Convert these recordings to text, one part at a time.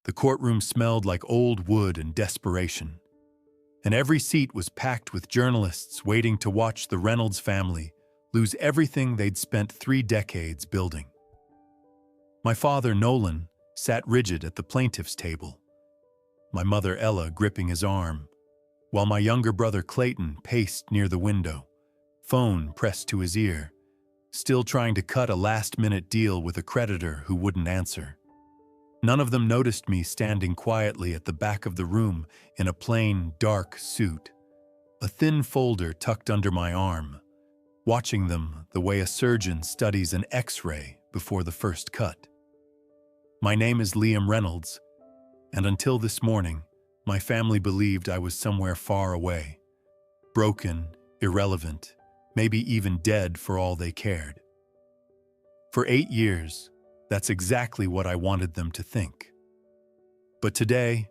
The courtroom smelled like old wood and desperation, and every seat was packed with journalists waiting to watch the Reynolds family lose everything they'd spent 3 decades building. My father, Nolan, sat rigid at the plaintiff's table, my mother, Ella, gripping his arm, while my younger brother, Clayton, paced near the window, phone pressed to his ear, still trying to cut a last-minute deal with a creditor who wouldn't answer. None of them noticed me standing quietly at the back of the room in a plain, dark suit, a thin folder tucked under my arm, watching them the way a surgeon studies an X-ray before the first cut. My name is Liam Reynolds, and until this morning, my family believed I was somewhere far away, broken, irrelevant, maybe even dead for all they cared. For 8 years, that's exactly what I wanted them to think. But today,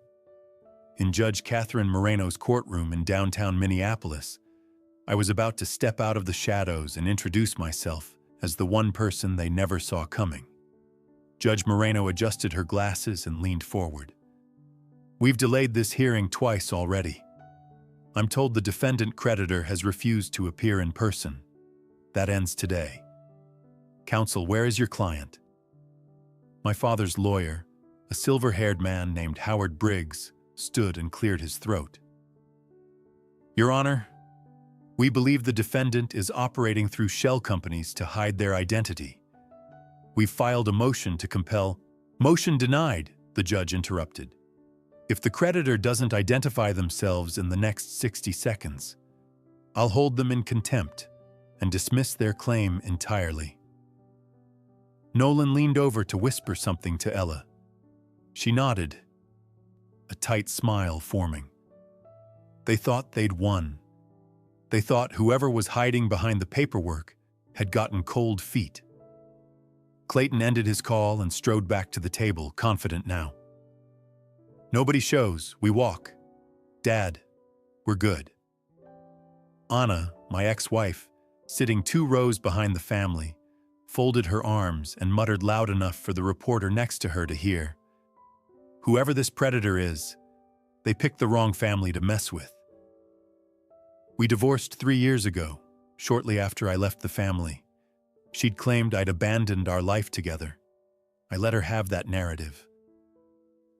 in Judge Catherine Moreno's courtroom in downtown Minneapolis, I was about to step out of the shadows and introduce myself as the one person they never saw coming. Judge Moreno adjusted her glasses and leaned forward. "We've delayed this hearing twice already. I'm told the defendant creditor has refused to appear in person. That ends today. Counsel, where is your client?" My father's lawyer, a silver-haired man named Howard Briggs, stood and cleared his throat. "Your Honor, we believe the defendant is operating through shell companies to hide their identity. We've filed a motion to compel—" "Motion denied," the judge interrupted. "If the creditor doesn't identify themselves in the next 60 seconds, I'll hold them in contempt and dismiss their claim entirely." Nolan leaned over to whisper something to Ella. She nodded, a tight smile forming. They thought they'd won. They thought whoever was hiding behind the paperwork had gotten cold feet. Clayton ended his call and strode back to the table, confident now. "Nobody shows, we walk. Dad, we're good." Anna, my ex-wife, sitting 2 rows behind the family, folded her arms and muttered loud enough for the reporter next to her to hear. "Whoever this predator is, they picked the wrong family to mess with. We divorced 3 years ago, shortly after I left the family. She'd claimed I'd abandoned our life together. I let her have that narrative.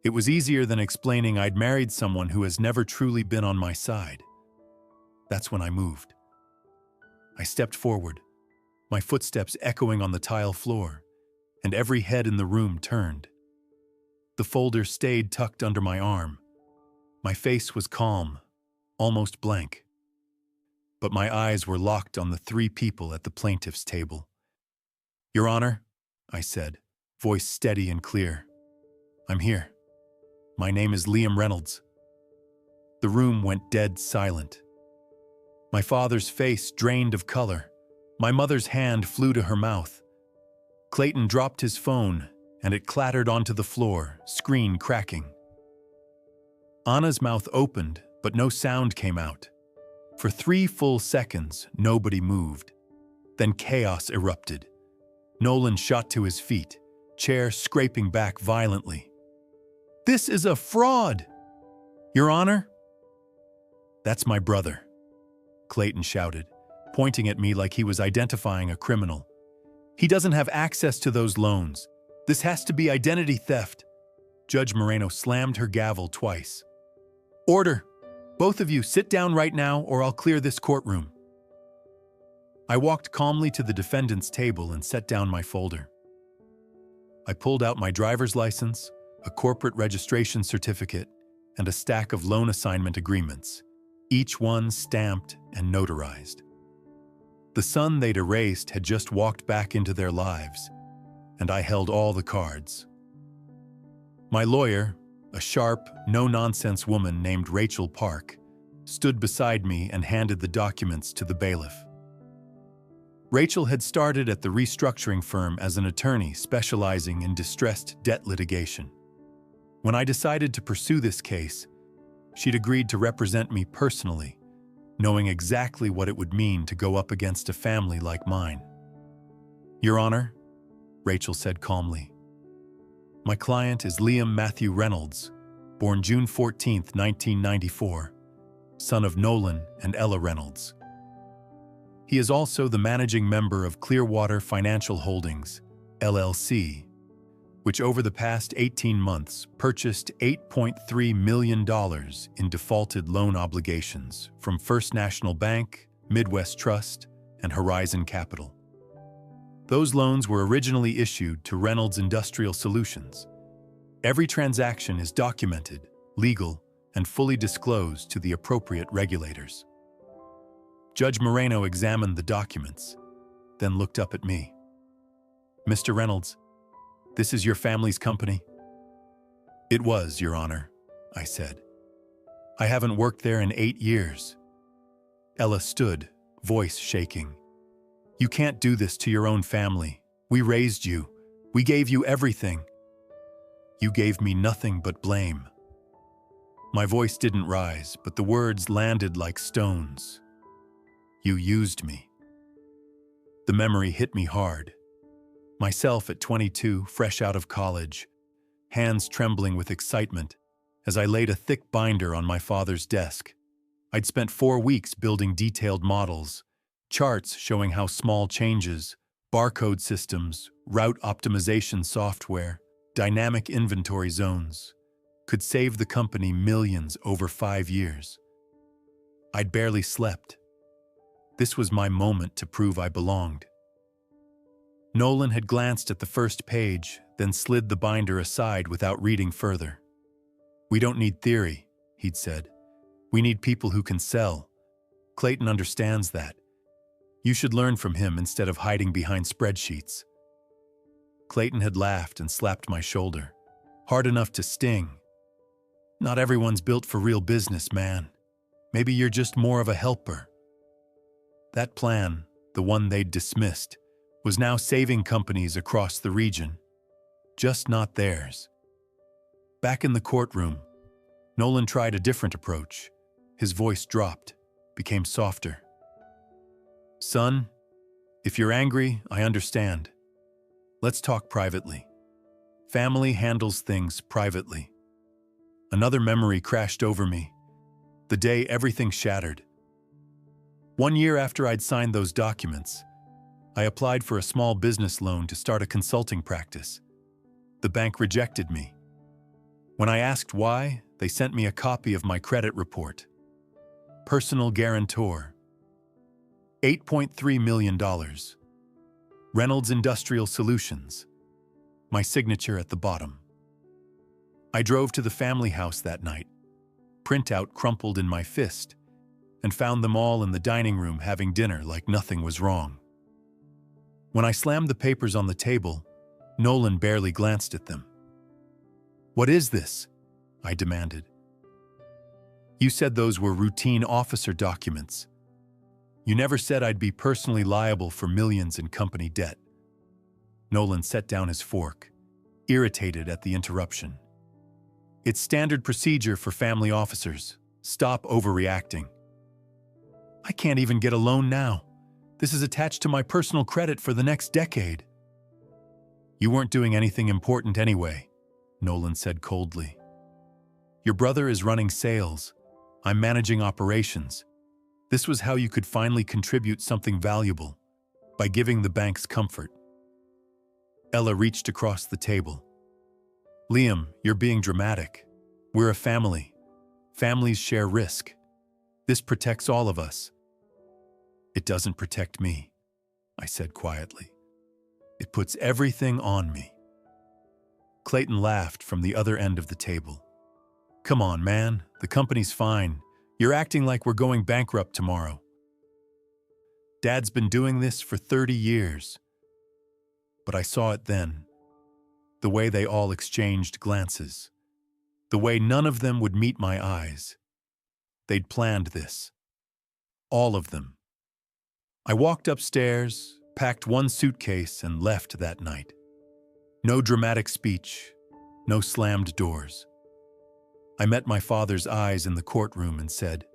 It was easier than explaining I'd married someone who has never truly been on my side. That's when I moved. I stepped forward, my footsteps echoing on the tile floor, and every head in the room turned. The folder stayed tucked under my arm. My face was calm, almost blank. But my eyes were locked on the 3 people at the plaintiff's table. "Your Honor," I said, voice steady and clear. "I'm here. My name is Liam Reynolds." The room went dead silent. My father's face drained of color. My mother's hand flew to her mouth. Clayton dropped his phone, and it clattered onto the floor, screen cracking. Anna's mouth opened, but no sound came out. For 3 full seconds, nobody moved. Then chaos erupted. Nolan shot to his feet, chair scraping back violently. "This is a fraud! Your Honor?" "That's my brother," Clayton shouted, pointing at me like he was identifying a criminal. "He doesn't have access to those loans. This has to be identity theft." Judge Moreno slammed her gavel twice. "Order! Both of you sit down right now or I'll clear this courtroom." I walked calmly to the defendant's table and set down my folder. I pulled out my driver's license, a corporate registration certificate, and a stack of loan assignment agreements, each one stamped and notarized. The son they'd erased had just walked back into their lives, and I held all the cards. My lawyer, a sharp, no-nonsense woman named Rachel Park, stood beside me and handed the documents to the bailiff. Rachel had started at the restructuring firm as an attorney specializing in distressed debt litigation. When I decided to pursue this case, she'd agreed to represent me personally, knowing exactly what it would mean to go up against a family like mine. "Your Honor," Rachel said calmly, My client is Liam Matthew Reynolds, born June 14, 1994, son of Nolan and Ella Reynolds. He is also the managing member of Clearwater Financial Holdings, LLC, which over the past 18 months purchased $8.3 million in defaulted loan obligations from First National Bank, Midwest Trust, and Horizon Capital. Those loans were originally issued to Reynolds Industrial Solutions. Every transaction is documented, legal, and fully disclosed to the appropriate regulators. Judge Moreno examined the documents, then looked up at me. "Mr. Reynolds, this is your family's company?" "It was, Your Honor," I said. "I haven't worked there in 8 years." Ella stood, voice shaking. "You can't do this to your own family. We raised you. We gave you everything." "You gave me nothing but blame." My voice didn't rise, but the words landed like stones. "You used me." The memory hit me hard. Myself at 22, fresh out of college, hands trembling with excitement as I laid a thick binder on my father's desk. I'd spent 4 weeks building detailed models, charts showing how small changes, barcode systems, route optimization software, dynamic inventory zones could save the company millions over 5 years. I'd barely slept. This was my moment to prove I belonged. Nolan had glanced at the first page, then slid the binder aside without reading further. "We don't need theory," he'd said. "We need people who can sell. Clayton understands that. You should learn from him instead of hiding behind spreadsheets." Clayton had laughed and slapped my shoulder, hard enough to sting. "Not everyone's built for real business, man. Maybe you're just more of a helper." That plan, the one they'd dismissed, was now saving companies across the region, just not theirs. Back in the courtroom, Nolan tried a different approach. His voice dropped, became softer. "Son, if you're angry, I understand. Let's talk privately. Family handles things privately." Another memory crashed over me, the day everything shattered. 1 year after I'd signed those documents, I applied for a small business loan to start a consulting practice. The bank rejected me. When I asked why, they sent me a copy of my credit report. Personal guarantor. $8.3 million. Reynolds Industrial Solutions. My signature at the bottom. I drove to the family house that night, printout crumpled in my fist, and found them all in the dining room having dinner like nothing was wrong. When I slammed the papers on the table, Nolan barely glanced at them. "What is this?" I demanded. "You said those were routine officer documents. You never said I'd be personally liable for millions in company debt." Nolan set down his fork, irritated at the interruption. "It's standard procedure for family officers. Stop overreacting." "I can't even get a loan now. This is attached to my personal credit for the next decade." "You weren't doing anything important anyway," Nolan said coldly. "Your brother is running sales. I'm managing operations. This was how you could finally contribute something valuable, by giving the banks comfort." Ella reached across the table. "Liam, you're being dramatic. We're a family. Families share risk. This protects all of us." "It doesn't protect me," I said quietly. "It puts everything on me." Clayton laughed from the other end of the table. "Come on, man. The company's fine. You're acting like we're going bankrupt tomorrow. Dad's been doing this for 30 years. But I saw it then. The way they all exchanged glances. The way none of them would meet my eyes. They'd planned this. All of them. I walked upstairs, packed one suitcase, and left that night. No dramatic speech, no slammed doors. I met my father's eyes in the courtroom and said,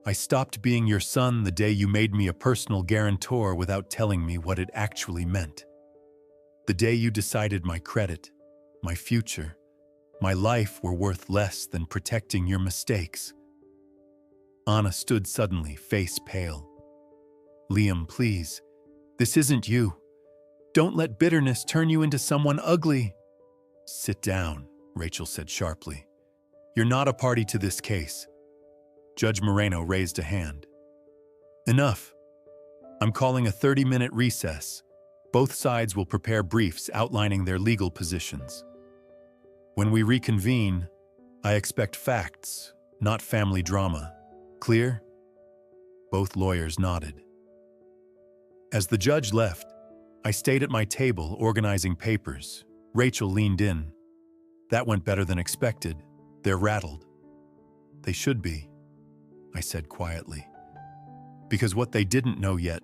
"I stopped being your son the day you made me a personal guarantor without telling me what it actually meant. The day you decided my credit, my future, my life were worth less than protecting your mistakes. Anna stood suddenly, face pale. Liam, please, this isn't you. Don't let bitterness turn you into someone ugly. Sit down, Rachel said sharply. You're not a party to this case. Judge Moreno raised a hand. Enough. I'm calling a 30-minute recess. Both sides will prepare briefs outlining their legal positions. When we reconvene, I expect facts, not family drama. Clear? Both lawyers nodded. As the judge left, I stayed at my table organizing papers. Rachel leaned in. That went better than expected. They're rattled. They should be, I said quietly. Because what they didn't know yet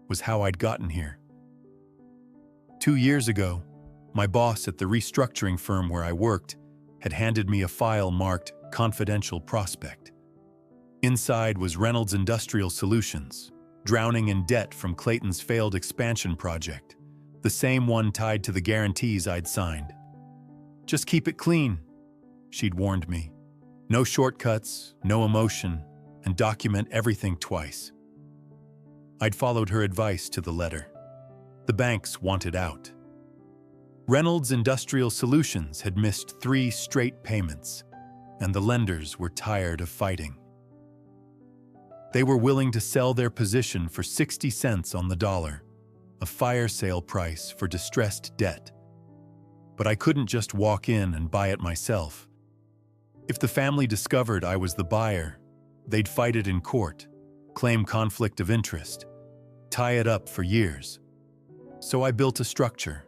was how I'd gotten here. 2 years ago, my boss at the restructuring firm where I worked had handed me a file marked Confidential Prospect. Inside was Reynolds Industrial Solutions, drowning in debt from Clayton's failed expansion project, the same one tied to the guarantees I'd signed. Just keep it clean, she'd warned me. No shortcuts, no emotion, and document everything twice. I'd followed her advice to the letter. The banks wanted out. Reynolds Industrial Solutions had missed 3 straight payments, and the lenders were tired of fighting. They were willing to sell their position for 60 cents on the dollar, a fire sale price for distressed debt. But I couldn't just walk in and buy it myself. If the family discovered I was the buyer, they'd fight it in court, claim conflict of interest, tie it up for years. So I built a structure.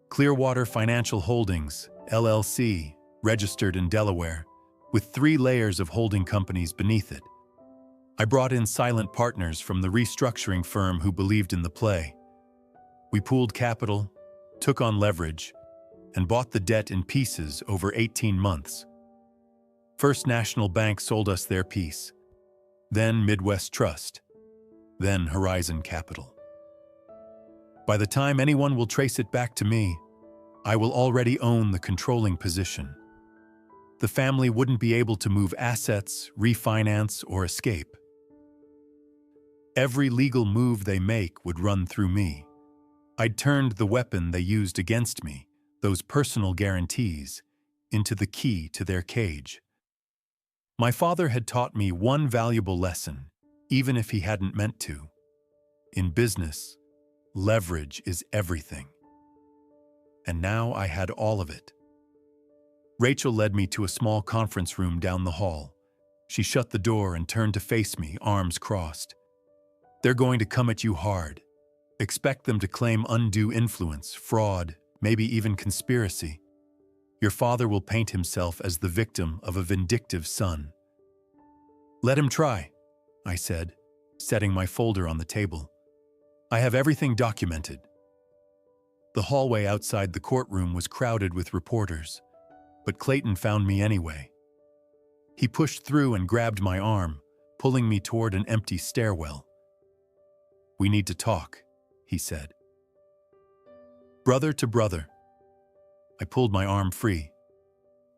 Clearwater Financial Holdings, LLC, registered in Delaware, with 3 layers of holding companies beneath it. I brought in silent partners from the restructuring firm who believed in the play. We pooled capital, took on leverage, and bought the debt in pieces over 18 months. First National Bank sold us their piece, then Midwest Trust, then Horizon Capital. By the time anyone will trace it back to me, I will already own the controlling position. The family wouldn't be able to move assets, refinance, or escape. Every legal move they make would run through me. I'd turned the weapon they used against me, those personal guarantees, into the key to their cage. My father had taught me one valuable lesson, even if he hadn't meant to. In business, leverage is everything. And now I had all of it. Rachel led me to a small conference room down the hall. She shut the door and turned to face me, arms crossed. They're going to come at you hard. Expect them to claim undue influence, fraud, maybe even conspiracy. Your father will paint himself as the victim of a vindictive son. Let him try, I said, setting my folder on the table. I have everything documented. The hallway outside the courtroom was crowded with reporters, but Clayton found me anyway. He pushed through and grabbed my arm, pulling me toward an empty stairwell. We need to talk, he said. Brother to brother. I pulled my arm free.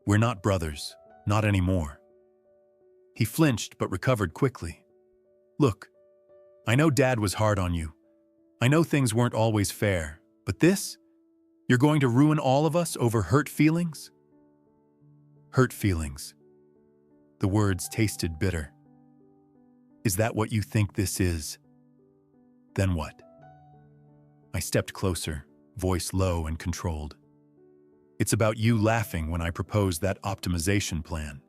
We're not brothers, not anymore. He flinched but recovered quickly. Look, I know Dad was hard on you. I know things weren't always fair, but this? You're going to ruin all of us over hurt feelings? Hurt feelings. The words tasted bitter. Is that what you think this is? Then what? I stepped closer, voice low and controlled. It's about you laughing when I proposed that optimization plan.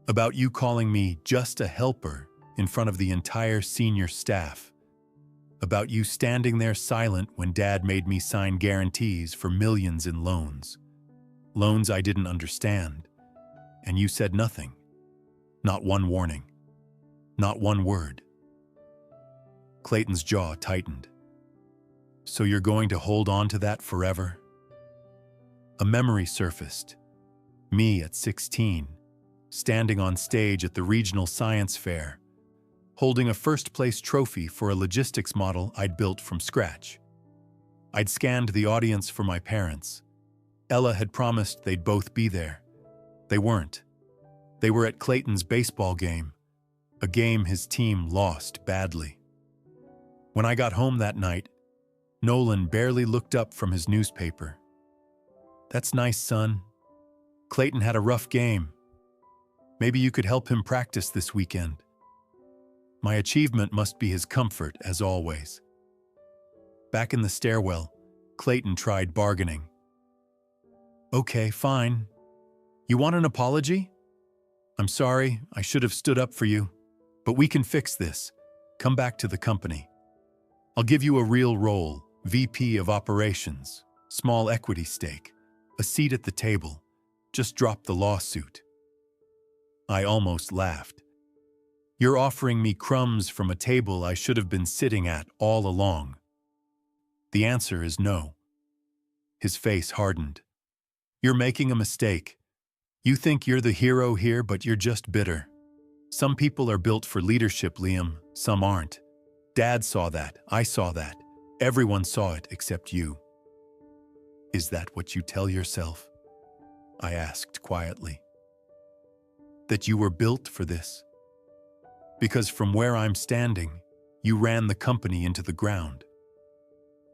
About you calling me just a helper in front of the entire senior staff. About you standing there silent when Dad made me sign guarantees for millions in loans. Loans I didn't understand. And you said nothing. Not one warning. Not one word. Clayton's jaw tightened. So you're going to hold on to that forever? A memory surfaced. Me at 16, standing on stage at the regional science fair, holding a first-place trophy for a logistics model I'd built from scratch. I'd scanned the audience for my parents, Ella had promised they'd both be there. They weren't. They were at Clayton's baseball game, a game his team lost badly. When I got home that night, Nolan barely looked up from his newspaper. "That's nice, son. Clayton had a rough game. Maybe you could help him practice this weekend." My achievement must be his comfort, as always. Back in the stairwell, Clayton tried bargaining. "Okay, fine. You want an apology? I'm sorry, I should have stood up for you. But we can fix this. Come back to the company. I'll give you a real role, VP of Operations, small equity stake, a seat at the table. Just drop the lawsuit." I almost laughed. "You're offering me crumbs from a table I should have been sitting at all along." The answer is no. His face hardened. "You're making a mistake. You think you're the hero here, but you're just bitter. Some people are built for leadership, Liam, some aren't. Dad saw that, I saw that. Everyone saw it except you." "Is that what you tell yourself?" I asked quietly. "That you were built for this? Because from where I'm standing, you ran the company into the ground.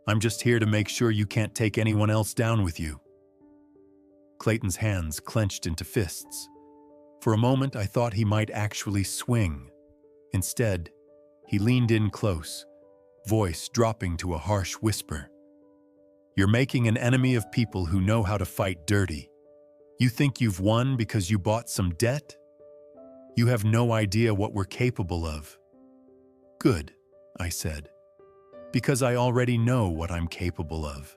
I'm just here to make sure you can't take anyone else down with you." Clayton's hands clenched into fists. For a moment, I thought he might actually swing. Instead, he leaned in close, voice dropping to a harsh whisper. "You're making an enemy of people who know how to fight dirty. You think you've won because you bought some debt? You have no idea what we're capable of." "Good," I said, "because I already know what I'm capable of.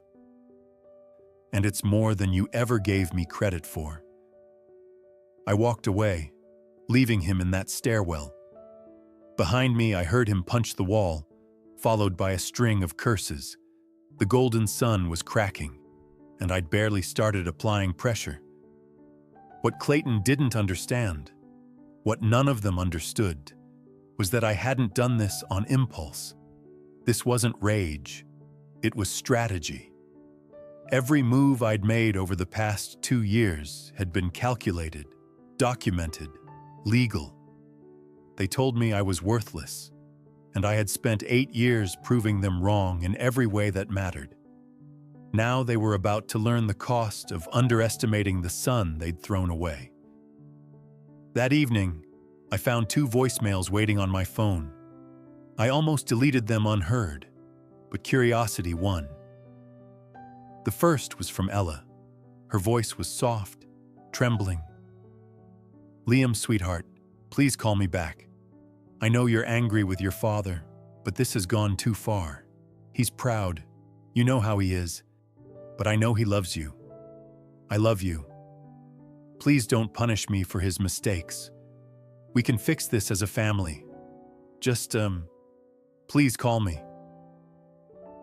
And it's more than you ever gave me credit for." I walked away, leaving him in that stairwell. Behind me, I heard him punch the wall, followed by a string of curses. The golden sun was cracking, and I'd barely started applying pressure. What Clayton didn't understand, what none of them understood, was that I hadn't done this on impulse. This wasn't rage, it was strategy. Every move I'd made over the past 2 years had been calculated, documented, legal. They told me I was worthless, and I had spent 8 years proving them wrong in every way that mattered. Now they were about to learn the cost of underestimating the son they'd thrown away. That evening, I found 2 voicemails waiting on my phone. I almost deleted them unheard, but curiosity won. The first was from Ella. Her voice was soft, trembling. "Liam, sweetheart, please call me back. I know you're angry with your father, but this has gone too far. He's proud. You know how he is. But I know he loves you. I love you. Please don't punish me for his mistakes. We can fix this as a family. Just, please call me."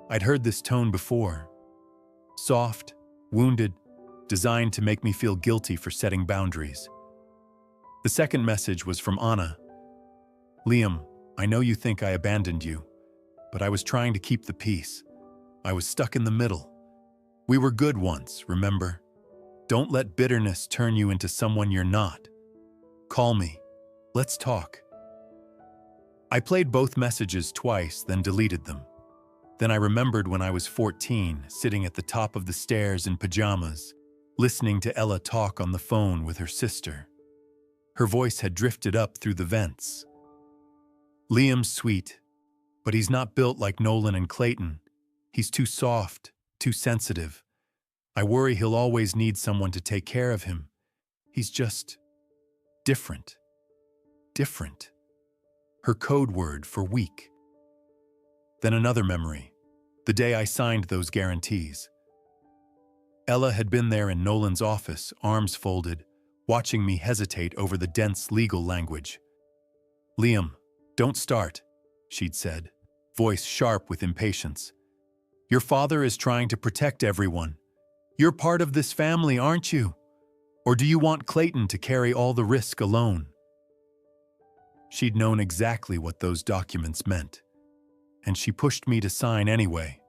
I'd heard this tone before. Soft, wounded, designed to make me feel guilty for setting boundaries. The second message was from Anna. "Liam, I know you think I abandoned you, but I was trying to keep the peace. I was stuck in the middle. We were good once, remember? Don't let bitterness turn you into someone you're not. Call me. Let's talk." I played both messages twice, then deleted them. Then I remembered when I was 14, sitting at the top of the stairs in pajamas, listening to Ella talk on the phone with her sister. Her voice had drifted up through the vents. "Liam's sweet, but he's not built like Nolan and Clayton. He's too soft, too sensitive. I worry he'll always need someone to take care of him. He's just different." Different. Her code word for weak. Then another memory, the day I signed those guarantees. Ella had been there in Nolan's office, arms folded, watching me hesitate over the dense legal language. "Liam, don't start," she'd said, voice sharp with impatience. "Your father is trying to protect everyone. You're part of this family, aren't you? Or do you want Clayton to carry all the risk alone?" She'd known exactly what those documents meant, and she pushed me to sign anyway.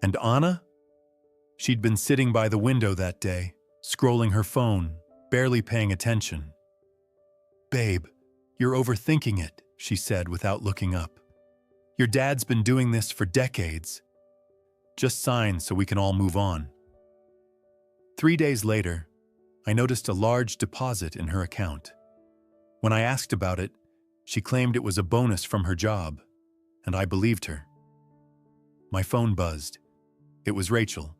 And Anna? She'd been sitting by the window that day, scrolling her phone, barely paying attention. "Babe, you're overthinking it," she said without looking up. "Your dad's been doing this for decades. Just sign so we can all move on." 3 days later, I noticed a large deposit in her account. When I asked about it, she claimed it was a bonus from her job, and I believed her. My phone buzzed. It was Rachel.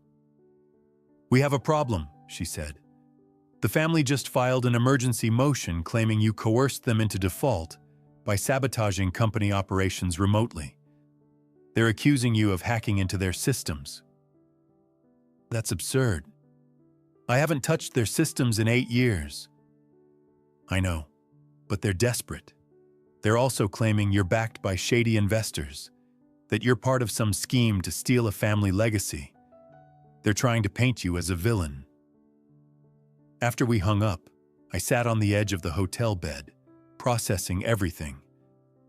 "We have a problem," she said. "The family just filed an emergency motion claiming you coerced them into default by sabotaging company operations remotely. They're accusing you of hacking into their systems." "That's absurd. I haven't touched their systems in 8 years." "I know, but they're desperate. They're also claiming you're backed by shady investors, that you're part of some scheme to steal a family legacy. They're trying to paint you as a villain." After we hung up, I sat on the edge of the hotel bed, processing everything.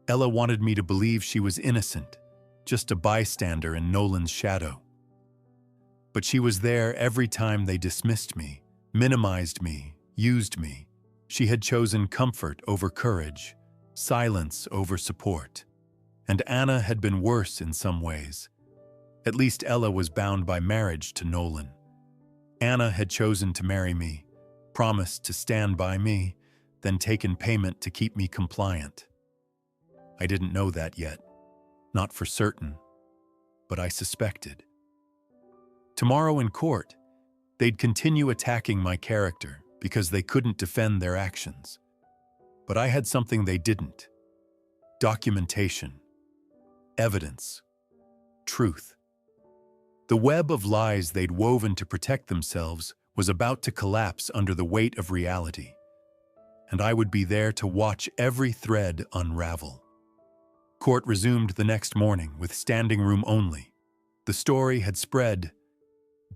Ella wanted me to believe she was innocent, just a bystander in Nolan's shadow. But she was there every time they dismissed me, minimized me, used me. She had chosen comfort over courage, silence over support. And Anna had been worse in some ways. At least Ella was bound by marriage to Nolan. Anna had chosen to marry me, promised to stand by me, then taken payment to keep me compliant. I didn't know that yet, not for certain, but I suspected. Tomorrow in court, they'd continue attacking my character because they couldn't defend their actions. But I had something they didn't: documentation, evidence, truth. The web of lies they'd woven to protect themselves was about to collapse under the weight of reality, and I would be there to watch every thread unravel. Court resumed the next morning with standing room only. The story had spread.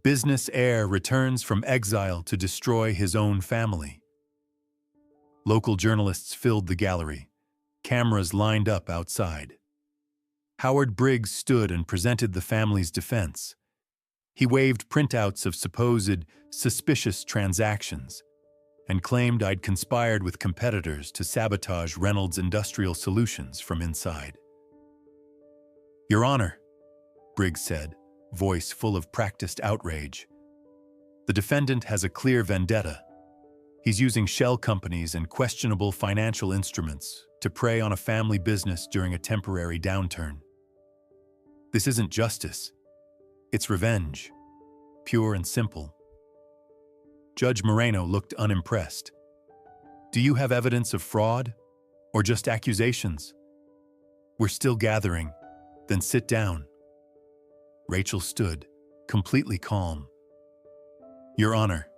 Business heir returns from exile to destroy his own family. Local journalists filled the gallery, cameras lined up outside. Howard Briggs stood and presented the family's defense. He waved printouts of supposed suspicious transactions and claimed I'd conspired with competitors to sabotage Reynolds Industrial Solutions from inside. "Your Honor," Briggs said, voice full of practiced outrage, "the defendant has a clear vendetta. He's using shell companies and questionable financial instruments to prey on a family business during a temporary downturn. This isn't justice. It's revenge, pure and simple." Judge Moreno looked unimpressed. "Do you have evidence of fraud, or just accusations?" "We're still gathering. Then sit down." Rachel stood, completely calm. "Your Honor,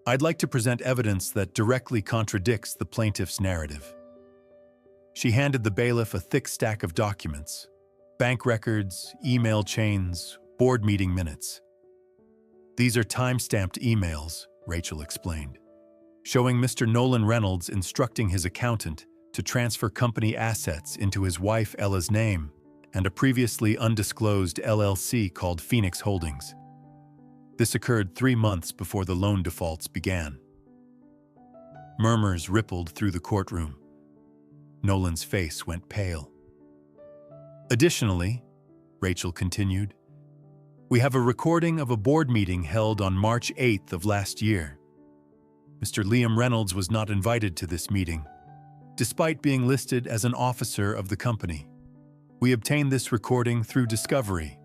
I'd like to present evidence that directly contradicts the plaintiff's narrative." She handed the bailiff a thick stack of documents: bank records, email chains, board meeting minutes. "These are time-stamped emails," Rachel explained, showing Mr. Nolan Reynolds instructing his accountant to transfer company assets into his wife Ella's name and a previously undisclosed LLC called Phoenix Holdings. This occurred 3 months before the loan defaults began. Murmurs rippled through the courtroom. Nolan's face went pale. "Additionally," Rachel continued, "we have a recording of a board meeting held on March 8th of last year. Mr. Liam Reynolds was not invited to this meeting, despite being listed as an officer of the company. We obtained this recording through discovery.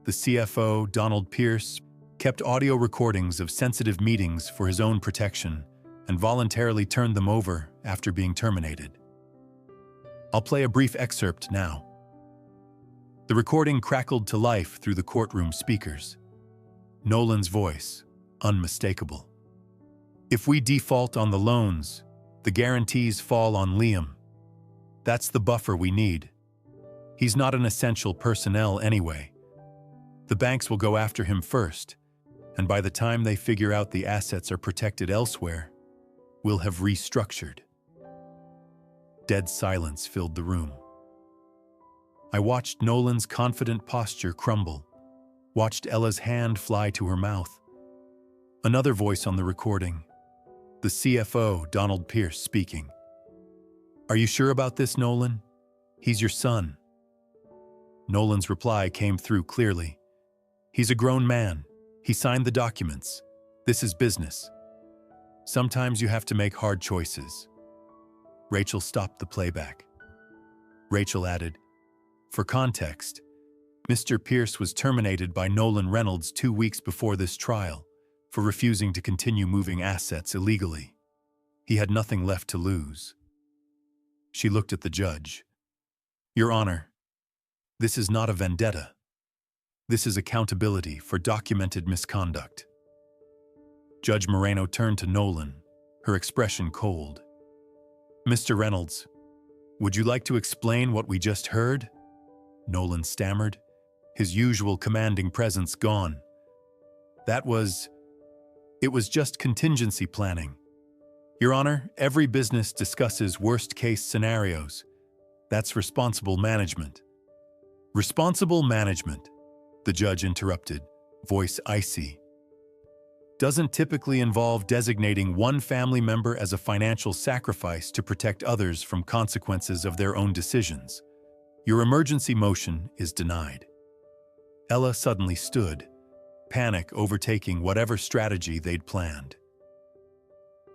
The CFO, Donald Pierce, kept audio recordings of sensitive meetings for his own protection and voluntarily turned them over after being terminated. I'll play a brief excerpt now." The recording crackled to life through the courtroom speakers. Nolan's voice, unmistakable. "If we default on the loans, the guarantees fall on Liam. That's the buffer we need. He's not an essential personnel anyway. The banks will go after him first, and by the time they figure out the assets are protected elsewhere, we'll have restructured." Dead silence filled the room. I watched Nolan's confident posture crumble. watched Ella's hand fly to her mouth. Another voice on the recording. The CFO, Donald Pierce, speaking. "Are you sure about this, Nolan? He's your son." Nolan's reply came through clearly. "He's a grown man. He signed the documents. This is business. Sometimes you have to make hard choices." Rachel stopped the playback. Rachel added, "For context, Mr. Pierce was terminated by Nolan Reynolds 2 weeks before this trial for refusing to continue moving assets illegally. He had nothing left to lose." She looked at the judge. "Your Honor, this is not a vendetta. This is accountability for documented misconduct." Judge Moreno turned to Nolan, her expression cold. "Mr. Reynolds, would you like to explain what we just heard?" Nolan stammered, his usual commanding presence gone. It was just contingency planning. Your Honor, every business discusses worst-case scenarios. That's responsible management." "Responsible management," the judge interrupted, voice icy, "doesn't typically involve designating one family member as a financial sacrifice to protect others from consequences of their own decisions. Your emergency motion is denied." Ella suddenly stood, panic overtaking whatever strategy they'd planned.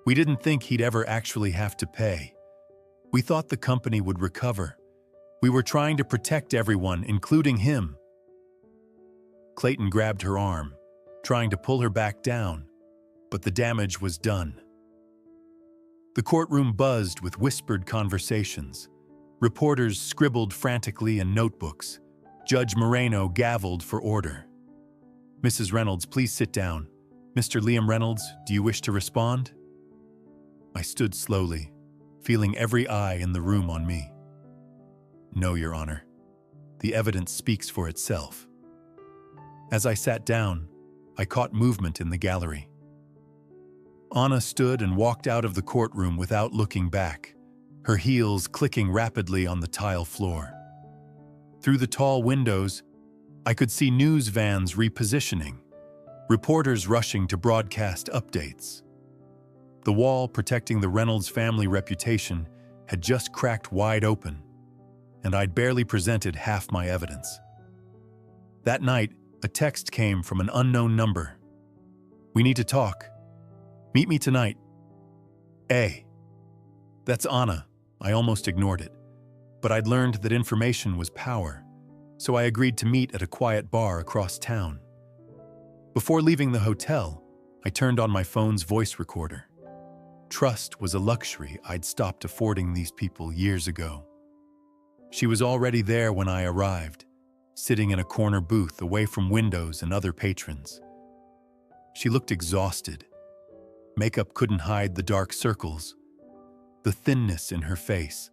"We didn't think he'd ever actually have to pay. We thought the company would recover. We were trying to protect everyone, including him." Clayton grabbed her arm, trying to pull her back down, but the damage was done. The courtroom buzzed with whispered conversations. Reporters scribbled frantically in notebooks. Judge Moreno gavelled for order. "Mrs. Reynolds, please sit down. Mr. Liam Reynolds, do you wish to respond?" I stood slowly, feeling every eye in the room on me. "No, Your Honor. The evidence speaks for itself." As I sat down, I caught movement in the gallery. Anna stood and walked out of the courtroom without looking back, her heels clicking rapidly on the tile floor. Through the tall windows, I could see news vans repositioning, reporters rushing to broadcast updates. The wall protecting the Reynolds family reputation had just cracked wide open, and I'd barely presented half my evidence. That night, a text came from an unknown number. "We need to talk. Meet me tonight. A." That's Anna. I almost ignored it, but I'd learned that information was power, so I agreed to meet at a quiet bar across town. Before leaving the hotel, I turned on my phone's voice recorder. Trust was a luxury I'd stopped affording these people years ago. She was already there when I arrived, sitting in a corner booth away from windows and other patrons. She looked exhausted. Makeup couldn't hide the dark circles, the thinness in her face.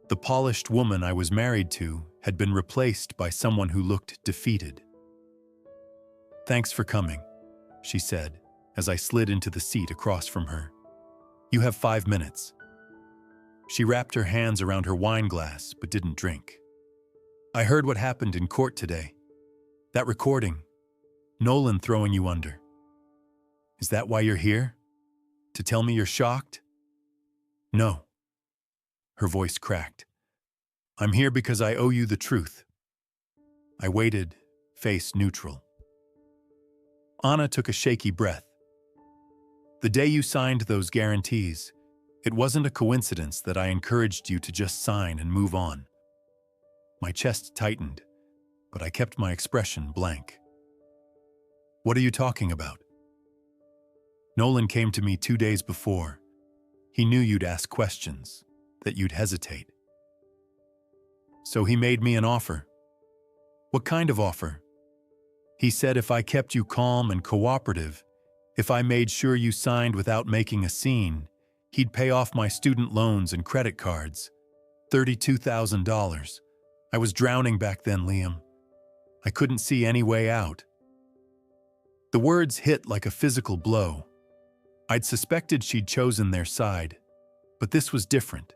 The polished woman I was married to had been replaced by someone who looked defeated. "Thanks for coming," she said, as I slid into the seat across from her. "You have 5 minutes." She wrapped her hands around her wine glass but didn't drink. "I heard what happened in court today. That recording. Nolan throwing you under. Is that why you're here? To tell me you're shocked?" "No." Her voice cracked. "I'm here because I owe you the truth." I waited, face neutral. Anna took a shaky breath. "The day you signed those guarantees, it wasn't a coincidence that I encouraged you to just sign and move on." My chest tightened, but I kept my expression blank. "What are you talking about?" "Nolan came to me 2 days before. He knew you'd ask questions, that you'd hesitate. So he made me an offer." "What kind of offer?" "He said if I kept you calm and cooperative, if I made sure you signed without making a scene, he'd pay off my student loans and credit cards. $32,000. I was drowning back then, Liam. I couldn't see any way out." The words hit like a physical blow. I'd suspected she'd chosen their side, but this was different.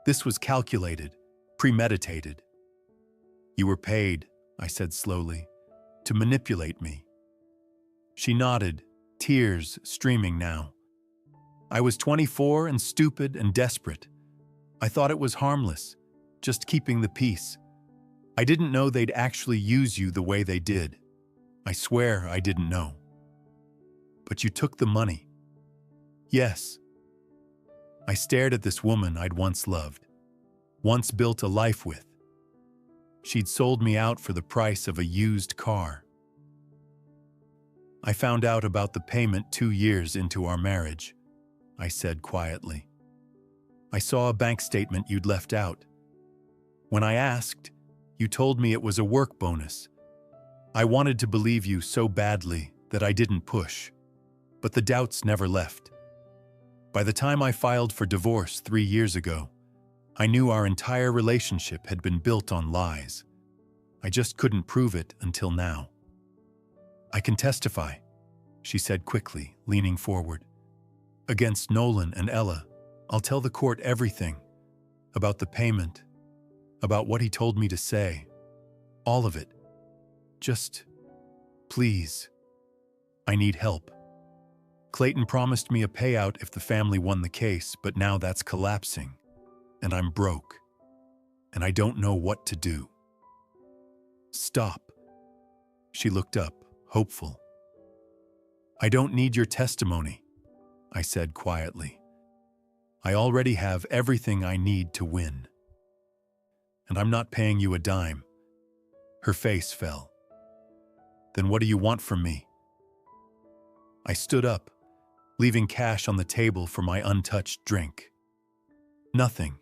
This was calculated, premeditated. "You were paid," I said slowly. to manipulate me. She nodded, tears streaming now. I was 24 and stupid and desperate. I thought it was harmless, just keeping the peace. I didn't know they'd actually use you the way they did. I swear I didn't know. But you took the money. Yes. I stared at this woman I'd once loved, once built a life with. She'd sold me out for the price of a used car. I found out about the payment 2 years into our marriage, I said quietly. I saw a bank statement you'd left out. When I asked, you told me it was a work bonus. I wanted to believe you so badly that I didn't push, but the doubts never left. By the time I filed for divorce 3 years ago, I knew our entire relationship had been built on lies. I just couldn't prove it until now. I can testify, she said quickly, leaning forward. Against Nolan and Ella, I'll tell the court everything. About the payment, about what he told me to say. All of it. Just, please. I need help. Clayton promised me a payout if the family won the case, but now that's collapsing. And I'm broke. And I don't know what to do. Stop. She looked up, hopeful. I don't need your testimony, I said quietly. I already have everything I need to win. And I'm not paying you a dime. Her face fell. Then what do you want from me? I stood up, leaving cash on the table for my untouched drink. Nothing.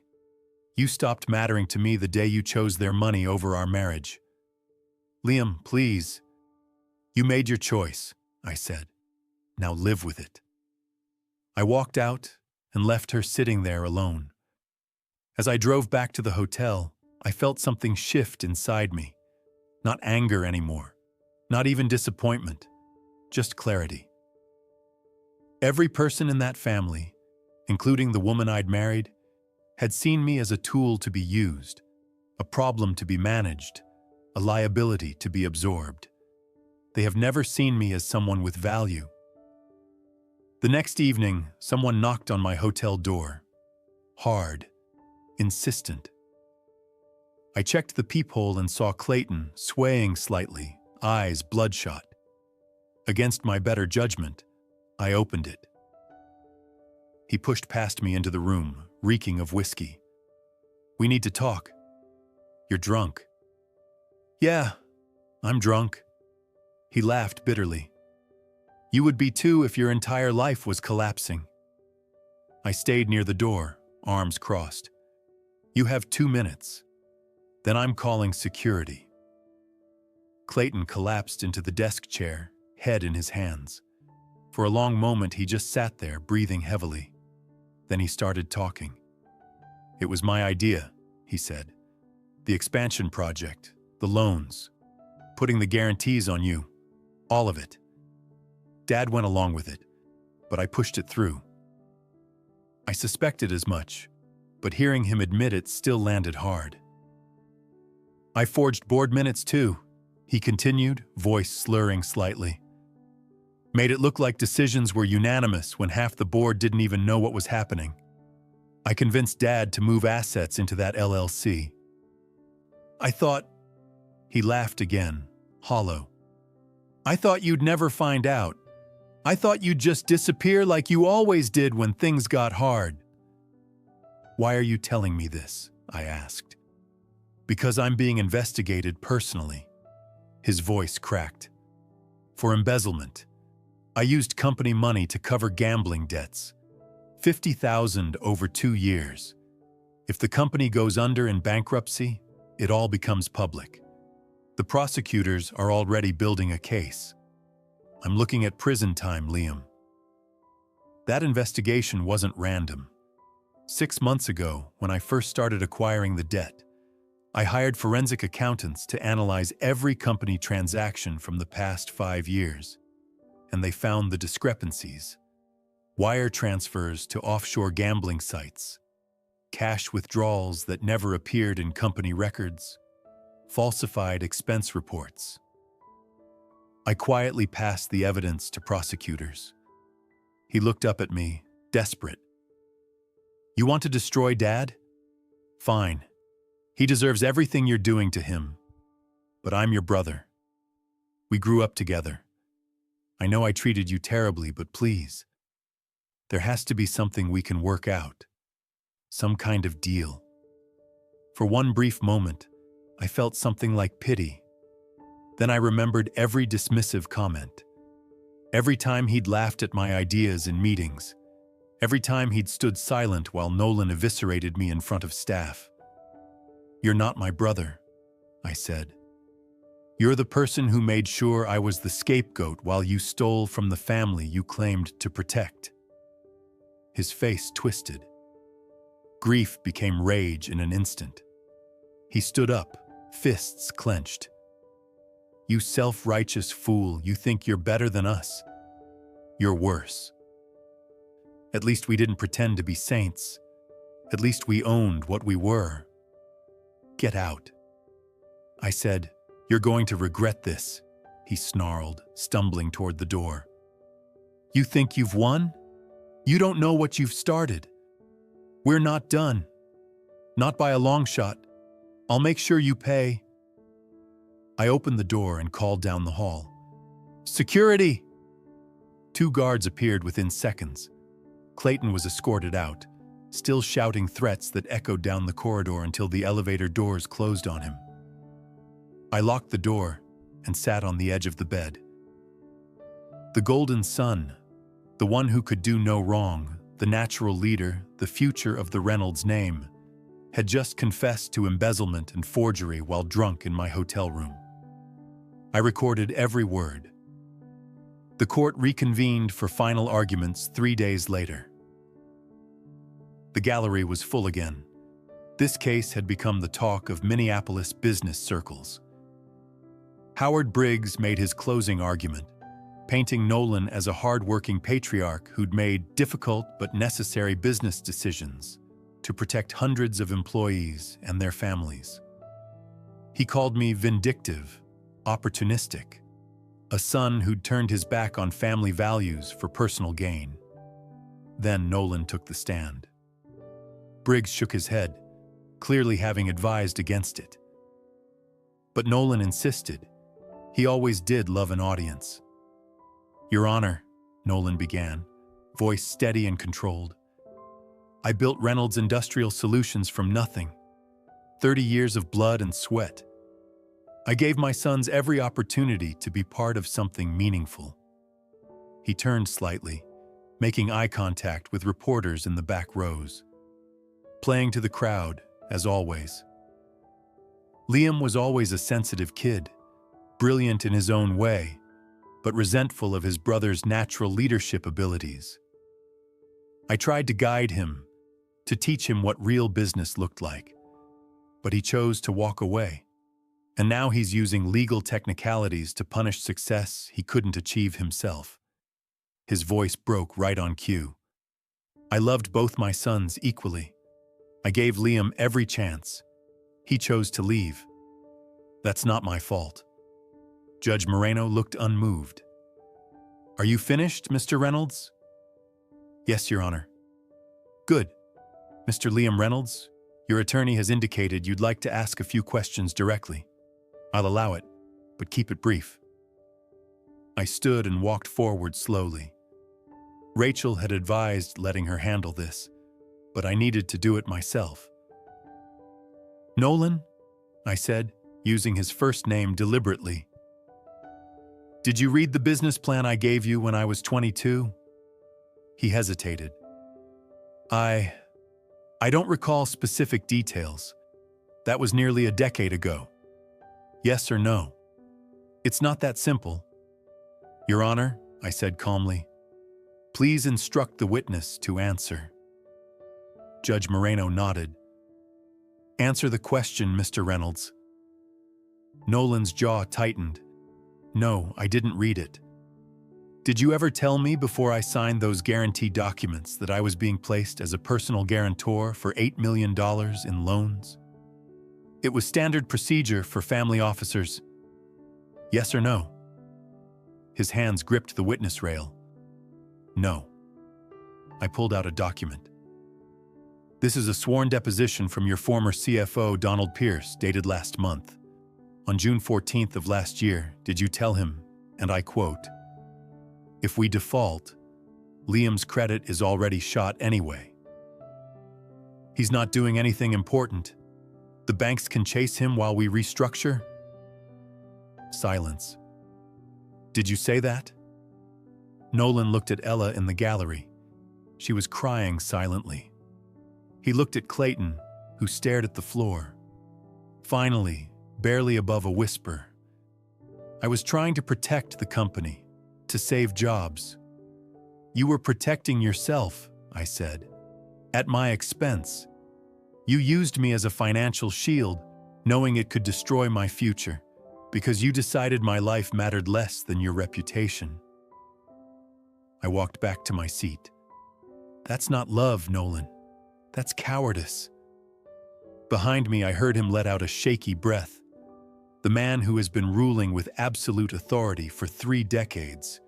You stopped mattering to me the day you chose their money over our marriage. Liam, please. You made your choice, I said. Now live with it. I walked out and left her sitting there alone. As I drove back to the hotel, I felt something shift inside me. Not anger anymore, not even disappointment, just clarity. Every person in that family, including the woman I'd married, had seen me as a tool to be used, a problem to be managed, a liability to be absorbed. They have never seen me as someone with value. The next evening, someone knocked on my hotel door. Hard, insistent. I checked the peephole and saw Clayton swaying slightly, eyes bloodshot. Against my better judgment, I opened it. He pushed past me into the room, reeking of whiskey. We need to talk. You're drunk. Yeah, I'm drunk. He laughed bitterly. You would be too if your entire life was collapsing. I stayed near the door, arms crossed. You have 2 minutes. Then I'm calling security. Clayton collapsed into the desk chair, head in his hands. For a long moment, he just sat there, breathing heavily. Then he started talking. It was my idea, he said. The expansion project, the loans, putting the guarantees on you, all of it. Dad went along with it, but I pushed it through. I suspected as much, but hearing him admit it still landed hard. I forged board minutes too, he continued, voice slurring slightly. Made it look like decisions were unanimous when half the board didn't even know what was happening. I convinced Dad to move assets into that LLC. I thought, he laughed again, hollow. I thought you'd never find out. I thought you'd just disappear like you always did when things got hard. Why are you telling me this? I asked. Because I'm being investigated personally. His voice cracked. For embezzlement. I used company money to cover gambling debts. $50,000 over 2 years. If the company goes under in bankruptcy, it all becomes public. The prosecutors are already building a case. I'm looking at prison time, Liam. That investigation wasn't random. 6 months ago, when I first started acquiring the debt, I hired forensic accountants to analyze every company transaction from the past 5 years. And they found the discrepancies. Wire transfers to offshore gambling sites, cash withdrawals that never appeared in company records, falsified expense reports. I quietly passed the evidence to prosecutors. He looked up at me, desperate. You want to destroy Dad? Fine. He deserves everything you're doing to him. But I'm your brother. We grew up together. I know I treated you terribly, but please. There has to be something we can work out. Some kind of deal. For one brief moment, I felt something like pity. Then I remembered every dismissive comment. Every time he'd laughed at my ideas in meetings. Every time he'd stood silent while Nolan eviscerated me in front of staff. You're not my brother, I said. You're the person who made sure I was the scapegoat while you stole from the family you claimed to protect. His face twisted. Grief became rage in an instant. He stood up, fists clenched. You self-righteous fool, you think you're better than us. You're worse. At least we didn't pretend to be saints. At least we owned what we were. Get out. I said, You're going to regret this, he snarled, stumbling toward the door. You think you've won? You don't know what you've started. We're not done. Not by a long shot. I'll make sure you pay. I opened the door and called down the hall. Security! 2 guards appeared within seconds. Clayton was escorted out, still shouting threats that echoed down the corridor until the elevator doors closed on him. I locked the door and sat on the edge of the bed. The golden son, the one who could do no wrong, the natural leader, the future of the Reynolds name, had just confessed to embezzlement and forgery while drunk in my hotel room. I recorded every word. The court reconvened for final arguments 3 days later. The gallery was full again. This case had become the talk of Minneapolis business circles. Howard Briggs made his closing argument, painting Nolan as a hard-working patriarch who'd made difficult but necessary business decisions to protect hundreds of employees and their families. He called me vindictive, opportunistic, a son who'd turned his back on family values for personal gain. Then Nolan took the stand. Briggs shook his head, clearly having advised against it. But Nolan insisted. He always did love an audience. Your Honor, Nolan began, voice steady and controlled. I built Reynolds Industrial Solutions from nothing. 30 years of blood and sweat. I gave my sons every opportunity to be part of something meaningful. He turned slightly, making eye contact with reporters in the back rows. Playing to the crowd, as always. Liam was always a sensitive kid, brilliant in his own way, but resentful of his brother's natural leadership abilities. I tried to guide him, to teach him what real business looked like, but he chose to walk away. And now he's using legal technicalities to punish success he couldn't achieve himself. His voice broke right on cue. I loved both my sons equally. I gave Liam every chance. He chose to leave. That's not my fault. Judge Moreno looked unmoved. Are you finished, Mr. Reynolds? Yes, Your Honor. Good. Mr. Liam Reynolds, your attorney has indicated you'd like to ask a few questions directly. I'll allow it, but keep it brief. I stood and walked forward slowly. Rachel had advised letting her handle this, but I needed to do it myself. Nolan, I said, using his first name deliberately. Did you read the business plan I gave you when I was 22? He hesitated. I don't recall specific details. That was nearly a decade ago. Yes or no? It's not that simple. Your Honor, I said calmly, please instruct the witness to answer. Judge Moreno nodded. Answer the question, Mr. Reynolds. Nolan's jaw tightened. No, I didn't read it. Did you ever tell me before I signed those guarantee documents that I was being placed as a personal guarantor for $8 million in loans? It was standard procedure for family officers. Yes or no? His hands gripped the witness rail. No. I pulled out a document. This is a sworn deposition from your former CFO, Donald Pierce, dated last month. On June 14th of last year, did you tell him, and I quote, "If we default, Liam's credit is already shot anyway. He's not doing anything important. The banks can chase him while we restructure?" Silence. Did you say that? Nolan looked at Ella in the gallery. She was crying silently. He looked at Clayton, who stared at the floor. Finally, barely above a whisper, "I was trying to protect the company, to save jobs." "You were protecting yourself," I said, "at my expense. You used me as a financial shield, knowing it could destroy my future, because you decided my life mattered less than your reputation." I walked back to my seat. That's not love, Nolan. That's cowardice. Behind me, I heard him let out a shaky breath. The man who has been ruling with absolute authority for 3 decades,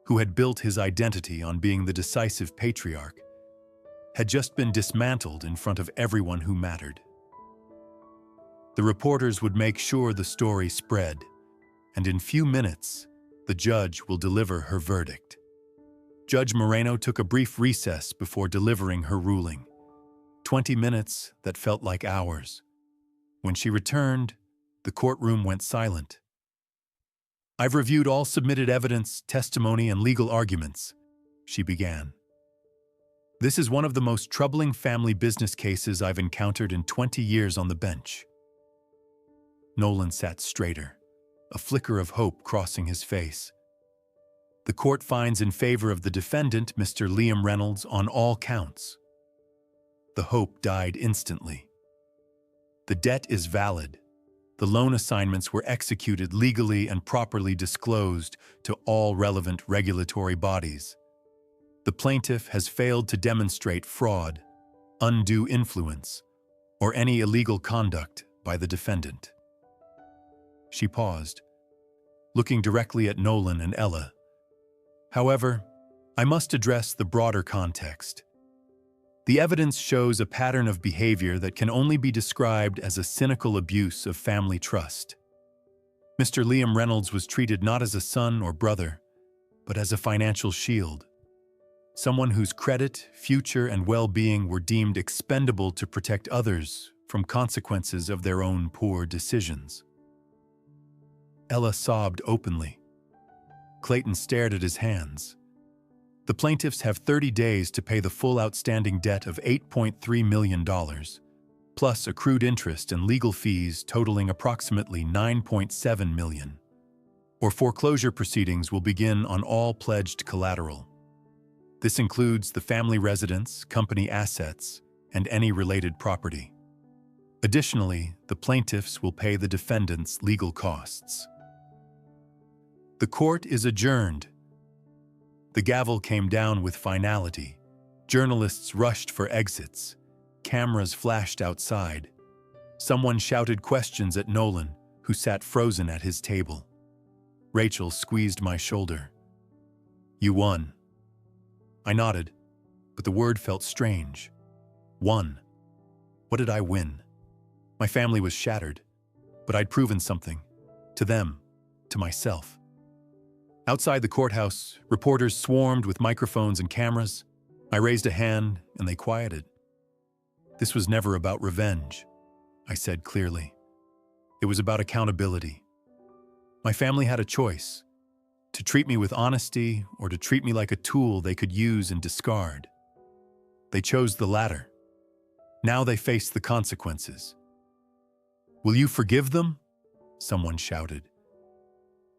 who had built his identity on being the decisive patriarch, had just been dismantled in front of everyone who mattered. The reporters would make sure the story spread, and in few minutes, the judge will deliver her verdict. Judge Moreno took a brief recess before delivering her ruling. 20 minutes that felt like hours. When she returned, the courtroom went silent. "I've reviewed all submitted evidence, testimony, and legal arguments," she began. "This is one of the most troubling family business cases I've encountered in 20 years on the bench." Nolan sat straighter, a flicker of hope crossing his face. "The court finds in favor of the defendant, Mr. Liam Reynolds, on all counts." The hope died instantly. The debt is valid. The loan assignments were executed legally and properly disclosed to all relevant regulatory bodies. The plaintiff has failed to demonstrate fraud, undue influence, or any illegal conduct by the defendant. She paused, looking directly at Nolan and Ella. However, I must address the broader context. The evidence shows a pattern of behavior that can only be described as a cynical abuse of family trust. Mr. Liam Reynolds was treated not as a son or brother, but as a financial shield. Someone whose credit, future, and well-being were deemed expendable to protect others from consequences of their own poor decisions. Ella sobbed openly. Clayton stared at his hands. The plaintiffs have 30 days to pay the full outstanding debt of $8.3 million, plus accrued interest and legal fees totaling approximately $9.7 million. Or foreclosure proceedings will begin on all pledged collateral. This includes the family residence, company assets, and any related property. Additionally, the plaintiffs will pay the defendant's legal costs. The court is adjourned. The gavel came down with finality. Journalists rushed for exits. Cameras flashed outside. Someone shouted questions at Nolan, who sat frozen at his table. Rachel squeezed my shoulder. "You won." I nodded, but the word felt strange. Won. What did I win? My family was shattered, but I'd proven something. To them, to myself. Outside the courthouse, reporters swarmed with microphones and cameras. I raised a hand, and they quieted. "This was never about revenge," I said clearly. "It was about accountability. My family had a choice, to treat me with honesty or to treat me like a tool they could use and discard. They chose the latter. Now they face the consequences." "Will you forgive them?" someone shouted.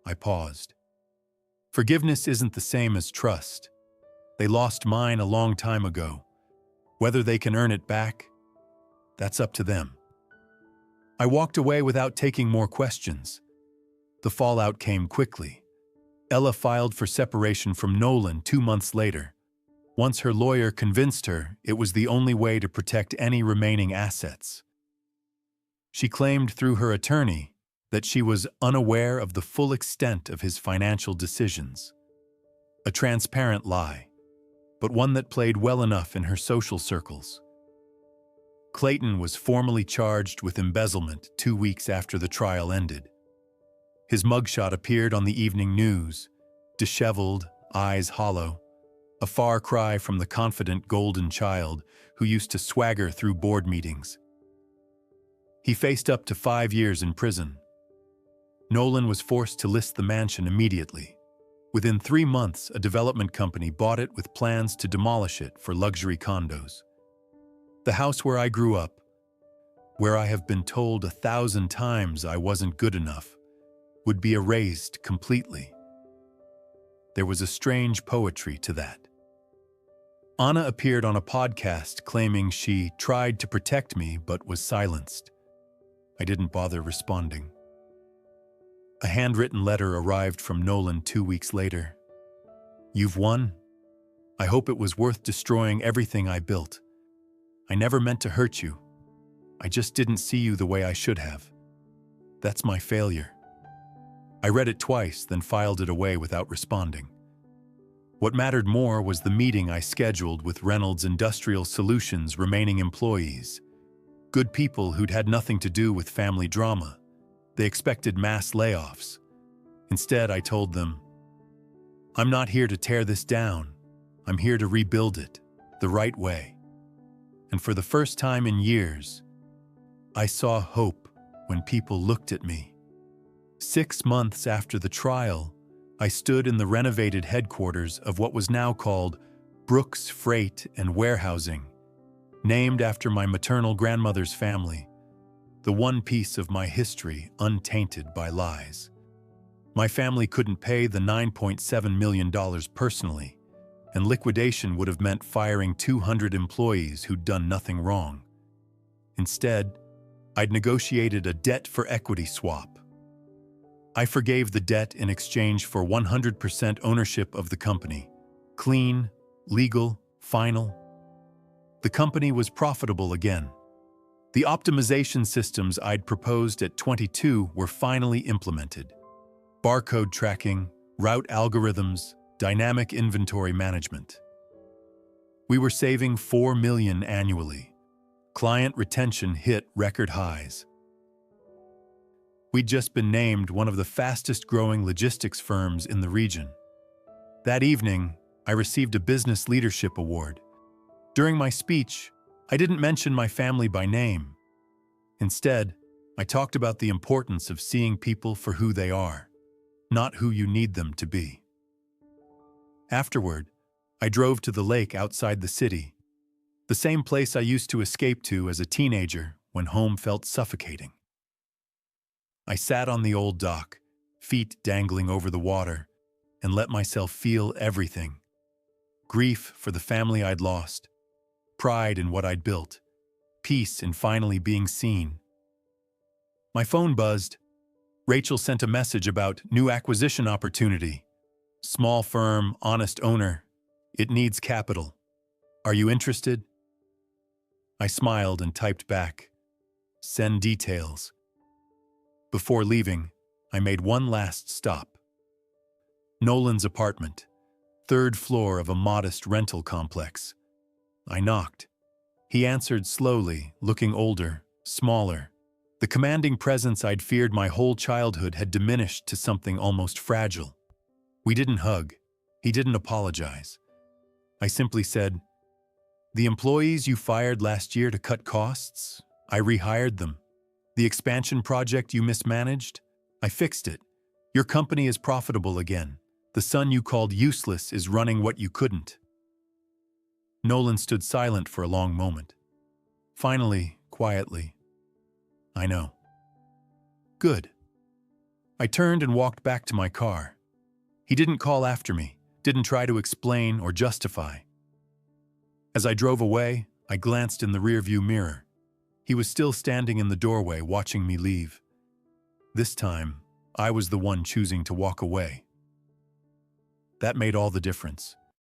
I paused. Forgiveness isn't the same as trust. They lost mine a long time ago. Whether they can earn it back, that's up to them. I walked away without taking more questions. The fallout came quickly. Ella filed for separation from Nolan 2 months later. Once her lawyer convinced her it was the only way to protect any remaining assets. She claimed through her attorney that she was unaware of the full extent of his financial decisions. A transparent lie, but one that played well enough in her social circles. Clayton was formally charged with embezzlement 2 weeks after the trial ended. His mugshot appeared on the evening news, disheveled, eyes hollow, a far cry from the confident golden child who used to swagger through board meetings. He faced up to 5 years in prison. Nolan was forced to list the mansion immediately. Within 3 months, a development company bought it with plans to demolish it for luxury condos. The house where I grew up, where I have been told 1,000 times I wasn't good enough, would be erased completely. There was a strange poetry to that. Anna appeared on a podcast claiming she tried to protect me but was silenced. I didn't bother responding. A handwritten letter arrived from Nolan 2 weeks later. "You've won. I hope it was worth destroying everything I built. I never meant to hurt you. I just didn't see you the way I should have. That's my failure." I read it twice, then filed it away without responding. What mattered more was the meeting I scheduled with Reynolds Industrial Solutions' remaining employees. Good people who'd had nothing to do with family drama. They expected mass layoffs. Instead, I told them, "I'm not here to tear this down. I'm here to rebuild it, the right way." And for the first time in years, I saw hope when people looked at me. 6 months after the trial, I stood in the renovated headquarters of what was now called Brooks Freight and Warehousing, named after my maternal grandmother's family, the one piece of my history untainted by lies. My family couldn't pay the $9.7 million personally, and liquidation would have meant firing 200 employees who'd done nothing wrong. Instead, I'd negotiated a debt-for-equity swap. I forgave the debt in exchange for 100% ownership of the company. Clean, legal, final. The company was profitable again. The optimization systems I'd proposed at 22 were finally implemented. Barcode tracking, route algorithms, dynamic inventory management. We were saving $4 million annually. Client retention hit record highs. We'd just been named one of the fastest-growing logistics firms in the region. That evening, I received a Business Leadership Award. During my speech, I didn't mention my family by name. Instead, I talked about the importance of seeing people for who they are, not who you need them to be. Afterward, I drove to the lake outside the city, the same place I used to escape to as a teenager when home felt suffocating. I sat on the old dock, feet dangling over the water, and let myself feel everything. Grief for the family I'd lost, pride in what I'd built, peace in finally being seen. My phone buzzed. Rachel sent a message about new acquisition opportunity. Small firm, honest owner. It needs capital. Are you interested? I smiled and typed back, "Send details." Before leaving, I made one last stop. Nolan's apartment, 3rd floor of a modest rental complex. I knocked. He answered slowly, looking older, smaller. The commanding presence I'd feared my whole childhood had diminished to something almost fragile. We didn't hug. He didn't apologize. I simply said, "The employees you fired last year to cut costs, I rehired them. The expansion project you mismanaged, I fixed it. Your company is profitable again. The son you called useless is running what you couldn't." Nolan stood silent for a long moment. Finally, quietly, "I know." "Good." I turned and walked back to my car. He didn't call after me, didn't try to explain or justify. As I drove away, I glanced in the rearview mirror. He was still standing in the doorway watching me leave. This time, I was the one choosing to walk away. That made all the difference.